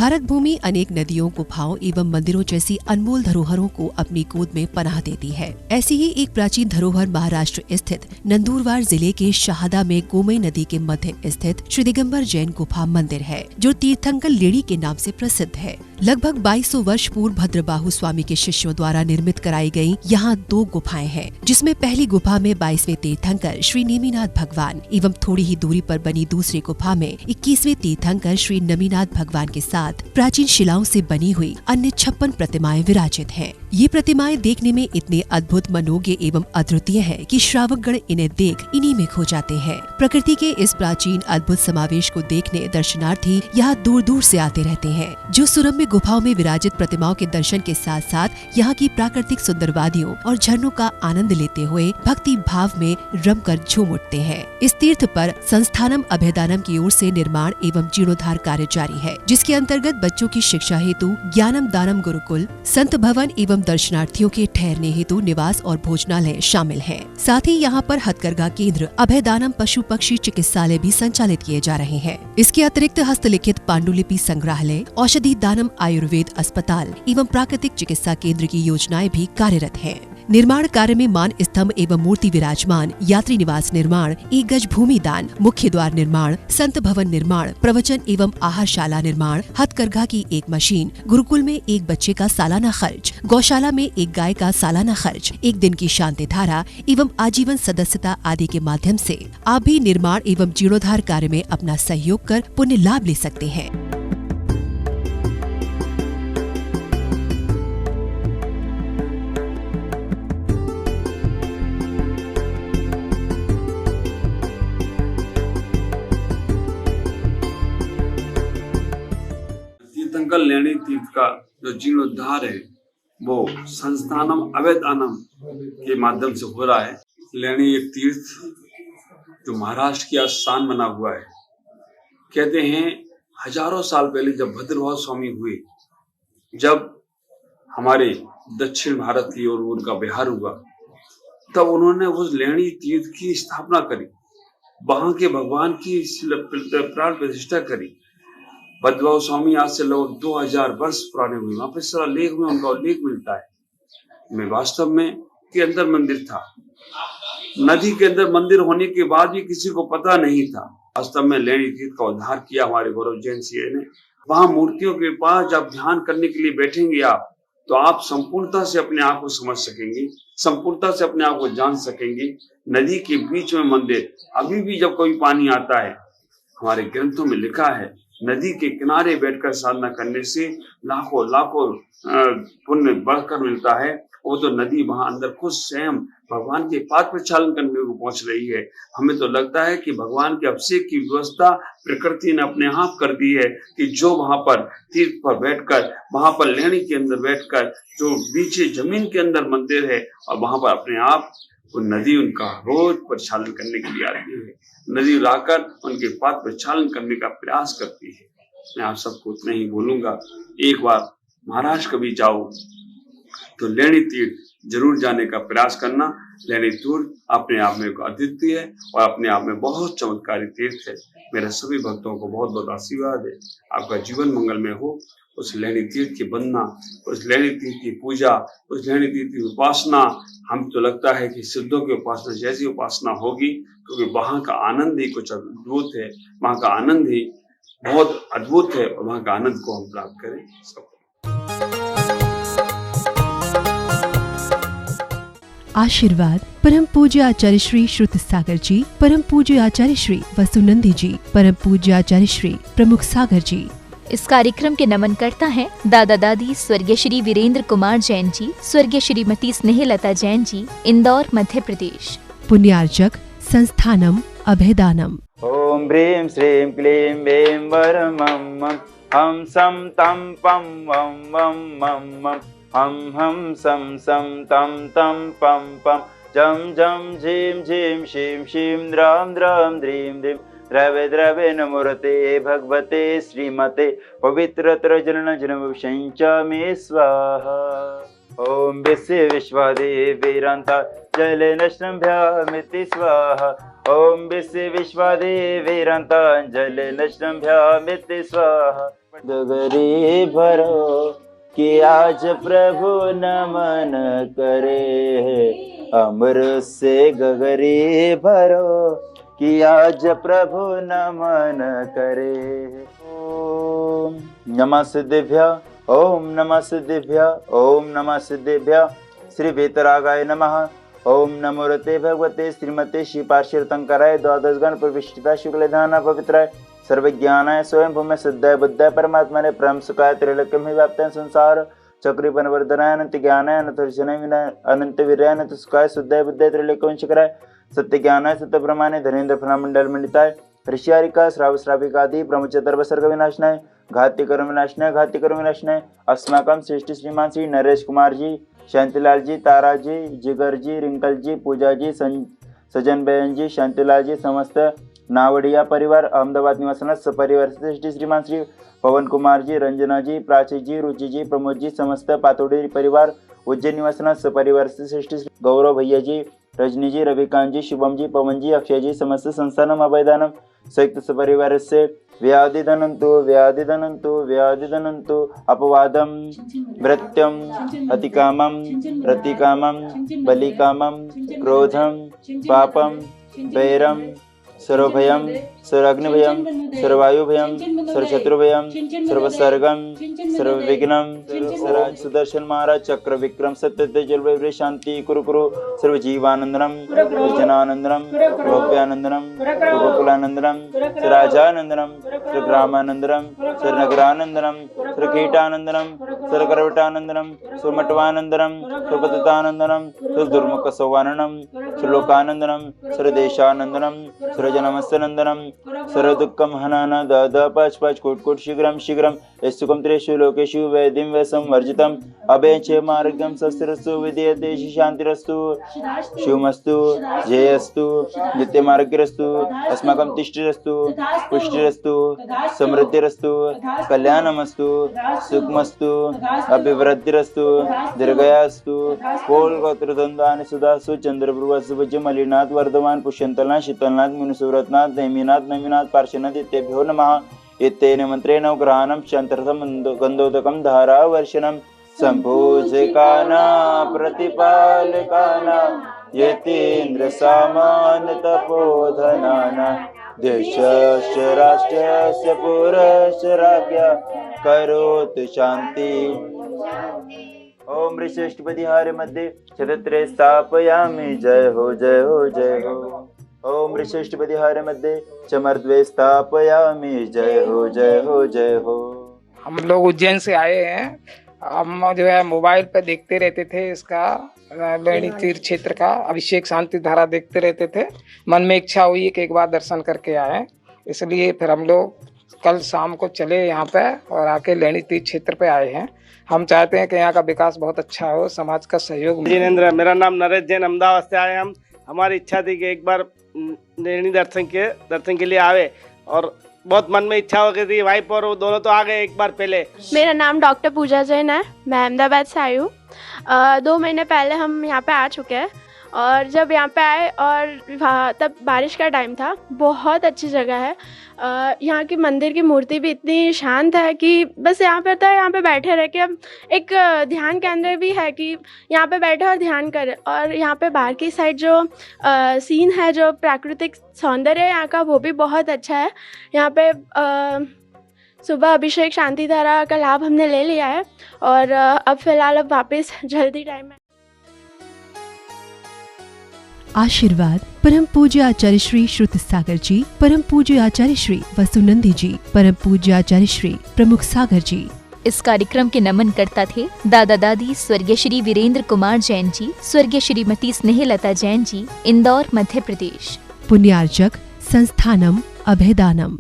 भारत भूमि अनेक नदियों, गुफाओं एवं मंदिरों जैसी अनमोल धरोहरों को अपनी गोद में पनाह देती है। ऐसी ही एक प्राचीन धरोहर महाराष्ट्र स्थित नंदुरबार जिले के शहादा में गोमई नदी के मध्य स्थित श्री दिगंबर जैन गुफा मंदिर है, जो तीर्थंकर लेणी के नाम से प्रसिद्ध है। लगभग 2200 वर्ष पूर्व भद्रबाहु स्वामी के शिष्यों द्वारा निर्मित कराई गई यहाँ 2 गुफाएं हैं, जिसमें पहली गुफा में 22वें तीर्थंकर श्री नेमिनाथ भगवान एवं थोड़ी ही दूरी पर बनी दूसरी गुफा में 21वें तीर्थंकर श्री नमीनाथ भगवान के साथ प्राचीन शिलाओं से बनी हुई अन्य 56 प्रतिमाएं विराजित हैं। ये प्रतिमाएं देखने में इतने अद्भुत, मनोज्ञ एवं अद्वितीय हैं कि श्रावकगण इन्हें देख इन्हीं में खो जाते हैं। प्रकृति के इस प्राचीन अद्भुत समावेश को देखने दर्शनार्थी यहाँ दूर दूर से आते रहते हैं, जो सुरम्य गुफाओं में विराजित प्रतिमाओं के दर्शन के साथ साथ यहाँ की प्राकृतिक सुंदर वादियों और झरनों का आनंद लेते हुए भक्ति भाव में रमकर झूम उठते हैं। इस तीर्थ पर संस्थानम अभयदानम की ओर से निर्माण एवं जीर्णोद्धार कार्य जारी है, जिसके अंतर्गत बच्चों की शिक्षा हेतु ज्ञानम दानम गुरुकुल, संत भवन एवं दर्शनार्थियों के ठहरने हेतु निवास और भोजनालय शामिल हैं। साथ ही यहाँ पर हथकरघा केंद्र, अभयदानम पशु पक्षी चिकित्सालय भी संचालित किए जा रहे हैं। इसके अतिरिक्त हस्तलिखित पांडुलिपि संग्रहालय, औषधि दानम आयुर्वेद अस्पताल एवं प्राकृतिक चिकित्सा केंद्र की योजनाएं भी कार्यरत हैं। निर्माण कार्य में मान स्तंभ एवं मूर्ति विराजमान, यात्री निवास निर्माण, 1 गज भूमि दान, मुख्य द्वार निर्माण, संत भवन निर्माण, प्रवचन एवं आहारशाला निर्माण, हथकरघा की 1 मशीन, गुरुकुल में 1 बच्चे का सालाना खर्च, गौशाला में 1 गाय का सालाना खर्च, 1 दिन की शांति धारा एवं आजीवन सदस्यता आदि के माध्यम से आप भी निर्माण एवं जीर्णोद्धार कार्य में अपना सहयोग कर पुण्य लाभ ले सकते हैं। तीर्थंकर लेणी तीर्थ का जो जीर्णोद्धार है वो संस्थानम अभयदानम के माध्यम से हो रहा है। लेणी एक तीर्थ जो महाराष्ट्र की आस्थान बना हुआ है। कहते हैं हजारों साल पहले जब भद्रबाहु स्वामी हुए, जब हमारे दक्षिण भारत की ओर उनका बिहार हुआ, तब उन्होंने उस लेणी तीर्थ की स्थापना करी, वहां के भगवान की प्राण प्रतिष्ठा करी। भद्रबाहु स्वामी आज से लगभग 2000 वर्ष पुराने हुए। वहां पर सारा लेख में उनका उल्लेख मिलता है। मैं वास्तव में के अंदर मंदिर था, नदी के अंदर मंदिर होने के बाद भी किसी को पता नहीं था। वास्तव में लेणी तीर्थ का उद्धार किया हमारे गौरव जैन सिंह ने। वहां मूर्तियों के पास जब ध्यान करने के लिए बैठेंगे आप, तो आप संपूर्णता से अपने आप को समझ सकेंगे, संपूर्णता से अपने आप को जान सकेंगे। नदी के बीच में मंदिर, अभी भी जब कोई पानी आता है, हमारे ग्रंथों में लिखा है नदी के किनारे बैठकर साधना करने से लाखों लाखों पुण्य बढ़कर मिलता है। वो तो नदी वहां अंदर खुद स्वयं भगवान के पाद प्रक्षालन करने को पहुंच रही है। हमें तो लगता है कि भगवान के अभिषेक की व्यवस्था प्रकृति ने अपने आप कर दी है कि जो वहां पर तीर्थ पर बैठकर, वहां पर लेणी के अंदर बैठकर, जो बीच जमीन के अंदर मंदिर है, और वहां पर अपने आप वो नदी उनका रोज प्रक्षालन करने के लिए आती है। नदी लाकर उनके पाद प्रक्षालन करने का प्रयास करती है। मैं आप सबको उतना ही बोलूंगा, एक बार महाराष्ट्र कभी जाओ तो लेणी तीर्थ जरूर जाने का प्रयास करना। लेणी तीर्थ अपने आप में अद्वितीय है और अपने आप में बहुत चमत्कारी तीर्थ है। मेरे सभी भक्तों को बहुत बहुत आशीर्वाद है। आपका जीवन मंगलमय हो। उस लेणी तीर्थ की वंदना, उस लेणी तीर्थ की पूजा, उस लेणी तीर्थ की उपासना, हम तो लगता है कि सिद्धों की उपासना जैसी उपासना होगी, क्योंकि वहां का आनंद ही कुछ अद्भुत है। वहां का आनंद ही बहुत अद्भुत है और वहां का आनंद को हम प्राप्त करें। आशीर्वाद परम पूज्य आचार्य श्री श्रुत सागर जी, परम पूज्य आचार्य श्री वसुनंदी जी, परम पूज्य आचार्य श्री प्रमुख सागर जी। इस कार्यक्रम के नमन करता है दादा दादी स्वर्गीय श्री वीरेंद्र कुमार जैन जी, स्वर्गीय श्रीमती स्नेहलता जैन जी, इंदौर मध्य प्रदेश। पुण्यार्चक संस्थानम अभयदानम। ओम ह्रीं श्रीं क्लीं वें वरं मम हम सम तम पम वम वम मम मम हम सम सम तम तम पम पम जम जम झीम झीम शीम शीम द्राम द्राम द्रीम द्रीम द्रवे द्रवे नमोरते भगवते श्रीमते पवित्रतर जनन जनमशंचामि स्वाहा। ओम विश्वे विश्वादेवीरान्ता जले नश्रम्भ्यामिति स्वाहा। ओम विश्वे विश्वादेवीरान्ता जले नश्रम्भ्यामिति स्वाहा। गगरी भरो कि आज प्रभु नमन करे, अमृत से गगरी भरो कि आज प्रभु नमन करे। ओम नमः सिद्धिभ्य, ओम नमः सिद्धिभ्य, ओम नमः सिद्धिभ्य। श्री वेतरागाय नमः। ओम नमोरते भगवते श्रीमते श्रीपार्श्वतंकराय द्वादश गण प्रविष्टिता शुक्ल ध्यान पवित्राय सर्वज्ञानाय स्वयं भूमि सिद्धाय बुद्धाय परमात्मने परम सुखाय त्रैलोक्यम ही व्याप्ताय संसार चक्री परिवर्तनाय अनंत ज्ञानाय अनंत दर्शनाय विनय अनंत वीर्याय अनंत सुखाय शुद्धाय बुद्धाय त्रैलोक्यम शिखराय सत्य ज्ञानाय सत्य ब्रह्माण्य धनेन्द्र फलामंडल मंडिताय ऋषियारिका श्राव श्राविकादि ब्रह्मचर्य सर्ग विनाशनाय घाती कर्म विनाशनाय अस्माकं श्रेष्ठ श्रीमान श्री नरेश कुमार जी, शांतिलाल जी, तारा जी, जिगर जी, रिंकल जी, पूजा जी, सजन बहन जी, शांतिलाल जी, समस्त नावड़िया परिवार, अहमदाबाद निवासी सपरिवार श्रेष्ठ श्रीमान श्री पवन कुमार जी, रंजना जी, प्राची जी, रुचि जी, प्रमोद जी, समस्त पातोड़ी परिवार, उज्जैन निवासी सपरिवार श्रेष्ठ गौरव भैया जी, रजनी जी, रविकांत जी, शुभम जी, पवन जी, अक्षय जी, समस्त संस्थानम अभयदानम संयुक्त सपरिवार से व्याधिधनन्तु अपवादम भृत्यम अतिकामम प्रतिकामम बलिकामम क्रोधम पापम वैरम सर्वभयम सर्वाग्निभयम सर्ववायुभयम सर्वशत्रुभयम सर्वसर्गम सर्वविघ्नम सर्वराज सुदर्शन महाराज चक्र विक्रम सत्य तेजल शांति कुरु सर्वजीवानंदनम जनानंदनम भव्यानंदनम गोकुलानंदनम राजानंदनम ग्रामानंदनम नगरानंदनम कीटानंदनम करवटानंदनम सुमटवानंदनम सुपतितानंदनम दुर्मुख सौवाननम श्लोकानंदनम सर्वदेशानंदनम सर्वजनमस्तनंदनम सर्वदुःखम हनन दादा पाच कोट शीघ्रम यस्तुकम त्रेषु लोकेषु वैदिं वैसं वर्जितम अभयचे मार्गम शस्त्रस्तु विद्यते शांतिरस्तु शिवमस्तु जयस्तु नित्यमार्गरस्तु अस्माकं तिष्ठिरस्तु पुष्टिरस्तु समृद्धिरस्तु कल्याणमस्तु सुखमस्तु अभिवृद्धिरस्तु दीर्घयास्तु कोल गोत्रदंदानि सुदासु चंद्रप्रभासु भज मलिनाथ वर्धमान पुष्यंतलनाथ शीतलनाथ मुनिसुव्रतनाथ नैमिनाथ नैमिनाथ पार्श्वनाथ इत्येभ्यो नमः। इत्येन मंत्रेण ग्रहणं शांतरथम गंधोदकं धारावर्षणं संपूजकाना प्रतिपालकाना यतीन्द्र सामान तपोधनाना देशस्य राष्ट्रस्य पुरस्य राज्ञा करोतु शांति। ओम ऋषेष्टपतिहारे मध्ये क्षत्रत्रे स्थापयामि जय हो जय हो जय हो। ओम ऋषेष्टपतिहारे मध्ये चमर्द्वे स्थापयामि जय हो जय हो जय हो। हम लोग उज्जैन से आए हैं। हम जो है मोबाइल पे देखते रहते थे इसका लहणी तीर्थ क्षेत्र का अभिषेक शांति धारा देखते रहते थे। मन में इच्छा हुई कि एक बार दर्शन करके आए, इसलिए फिर हम लोग कल शाम को चले यहाँ पे और आके लहणी तीर्थ क्षेत्र पे आए हैं। हम चाहते हैं कि यहाँ का विकास बहुत अच्छा हो, समाज का सहयोग। जिनेंद्र, मेरा नाम नरेश जैन, अहमदाबाद से आए हम। हमारी इच्छा थी कि एक बार लहणी दर्शन के लिए आवे और बहुत मन में इच्छा हो गई थी। वाइफ और वो दोनों तो आ गए एक बार पहले। मेरा नाम डॉक्टर पूजा जैन है, मैं अहमदाबाद से आई हूँ। 2 महीने पहले हम यहाँ पे आ चुके हैं और जब यहाँ पे आए और तब बारिश का टाइम था। बहुत अच्छी जगह है। यहाँ की मंदिर की मूर्ति भी इतनी शांत है कि बस यहाँ पे तो यहाँ पे बैठे रह के हम एक ध्यान केंद्र भी है कि यहाँ पे बैठे और ध्यान करें। और यहाँ पे बाहर की साइड जो सीन है, जो प्राकृतिक सौंदर्य है यहाँ का, वो भी बहुत अच्छा है। यहाँ पे सुबह अभिषेक शांति धारा का लाभ हमने ले लिया है और अब फिलहाल वापस जल्दी टाइम है। आशीर्वाद परम पूज्य आचार्य श्री श्रुत सागर जी, परम पूज्य आचार्य श्री वसुनंदी जी, परम पूज्य आचार्य श्री प्रमुख सागर जी। इस कार्यक्रम के नमनकर्ता थे दादा दादी स्वर्गीय श्री वीरेंद्र कुमार जैन जी, स्वर्गीय श्रीमती स्नेहलता जैन जी, इंदौर मध्य प्रदेश। पुण्यार्चक संस्थानम अभयदानम।